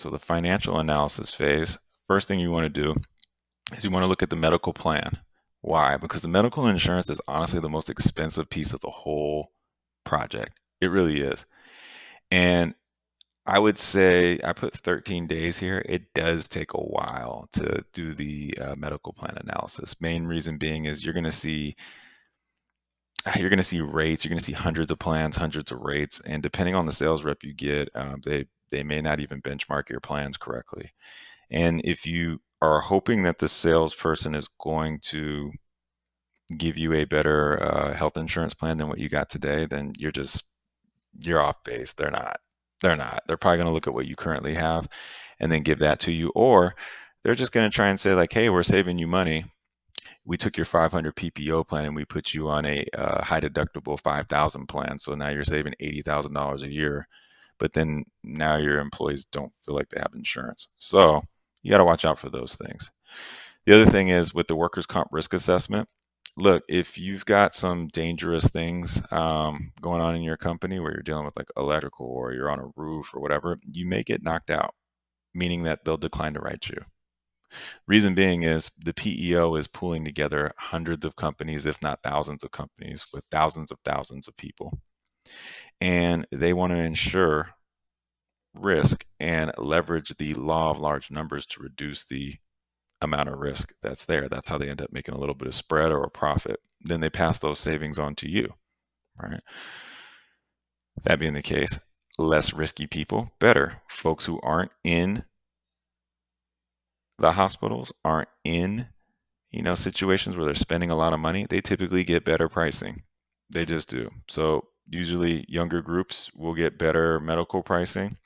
So the financial analysis phase, first thing you want to do is you want to look at the medical plan. Why? Because the medical insurance is honestly the most expensive piece of the whole project. It really is. And I would say I put 13 days here. It does take a while to do the medical plan analysis. Main reason being is you're going to see rates. You're going to see hundreds of plans, hundreds of rates, and depending on the sales rep you get, they may not even benchmark your plans correctly. And if you are hoping that the salesperson is going to give you a better health insurance plan than what you got today, then you're off base. They're not. They're not. They're probably going to look at what you currently have and then give that to you, or they're just going to try and say like, "Hey, we're saving you money. We took your 500 PPO plan and we put you on a high deductible 5,000 plan. So now you're saving $80,000 a year, but then now your employees don't feel like they have insurance." So you got to watch out for those things. The other thing is with the workers' comp risk assessment. Look, if you've got some dangerous things going on in your company where you're dealing with like electrical or you're on a roof or whatever, you may get knocked out, meaning that they'll decline to write you. Reason being is the PEO is pulling together hundreds of companies, if not thousands of companies, with thousands of people. And they want to ensure risk and leverage the law of large numbers to reduce the amount of risk that's there. That's how they end up making a little bit of spread or a profit. Then they pass those savings on to you, right? That being the case, less risky people, better. Folks who aren't in the hospitals, aren't in situations where they're spending a lot of money, they typically get better pricing. They just do. So usually younger groups will get better medical pricing,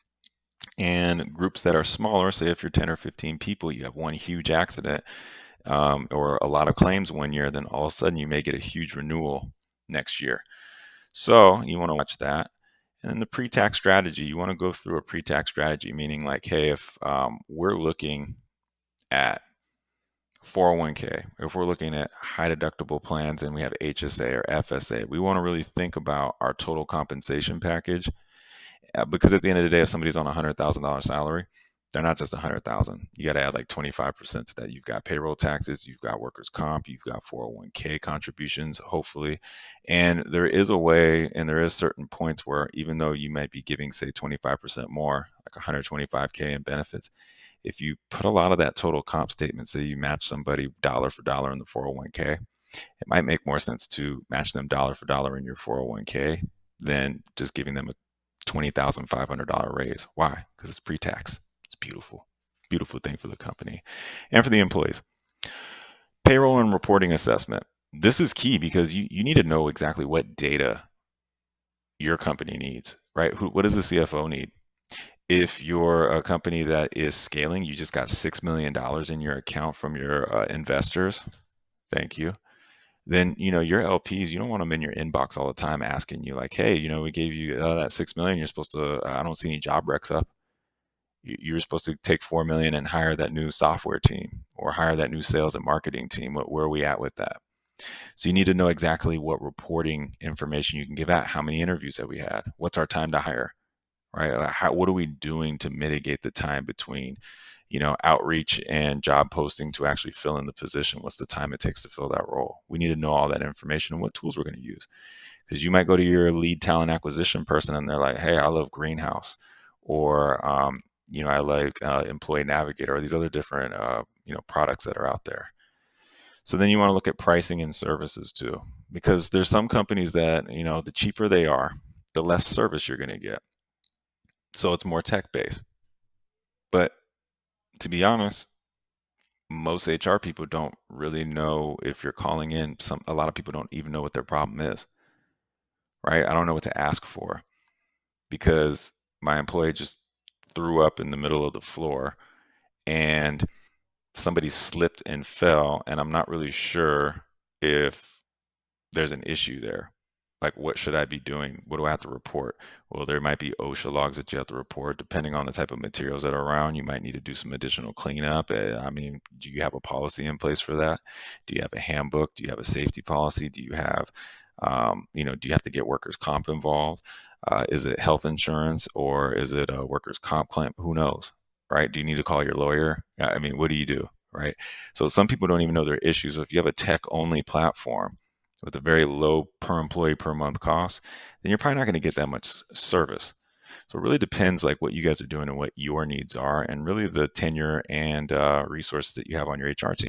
and groups that are smaller, say if you're 10 or 15 people, you have one huge accident or a lot of claims one year, then all of a sudden you may get a huge renewal next year. So you want to watch that. And then the pre-tax strategy, you want to go through a pre-tax strategy, meaning like, hey, if we're looking at 401k, if we're looking at high deductible plans and we have HSA or FSA, we want to really think about our total compensation package. Because at the end of the day, if somebody's on a $100,000 salary, they're not just 100,000. You got to add like 25% to that. You've got payroll taxes, you've got workers' comp, you've got 401k contributions, hopefully. And there is a way, and there is certain points where even though you might be giving, say, 25% more, like 125k in benefits, if you put a lot of that total comp statement, say you match somebody dollar for dollar in the 401k, it might make more sense to match them dollar for dollar in your 401k than just giving them a $20,500 raise. Why? Because it's pre-tax. It's beautiful, beautiful thing for the company and for the employees. Payroll and reporting assessment. This is key because you need to know exactly what data your company needs, right? What does the CFO need? If you're a company that is scaling, you just got $6 million in your account from your investors. Thank you. Then, your LPs, you don't want them in your inbox all the time asking you like, hey, we gave you that 6 million. You're supposed to, I don't see any job recs up. You're supposed to take 4 million and hire that new software team or hire that new sales and marketing team. Where are we at with that? So you need to know exactly what reporting information you can give out. How many interviews have we had? What's our time to hire? Right? What are we doing to mitigate the time between, outreach and job posting to actually fill in the position? What's the time it takes to fill that role? We need to know all that information and what tools we're going to use. Because you might go to your lead talent acquisition person and they're like, hey, I love Greenhouse, or I like Employee Navigator, or these other different products that are out there. So then you want to look at pricing and services too, because there's some companies that, the cheaper they are, the less service you're going to get. So it's more tech based. But to be honest, most HR people don't really know if you're calling in. A lot of people don't even know what their problem is, right? I don't know what to ask for because my employee just threw up in the middle of the floor and somebody slipped and fell, and I'm not really sure if there's an issue there. Like, what should I be doing? What do I have to report? Well, there might be OSHA logs that you have to report. Depending on the type of materials that are around, you might need to do some additional cleanup. I mean, do you have a policy in place for that? Do you have a handbook? Do you have a safety policy? Do you have, do you have to get workers' comp involved? Is it health insurance or is it a workers' comp claim? Who knows? right? Do you need to call your lawyer? I mean, what do you do, right? So some people don't even know their issues. So if you have a tech-only platform with a very low per employee per month cost, then you're probably not going to get that much service. So it really depends like what you guys are doing and what your needs are, and really the tenure and resources that you have on your HR team.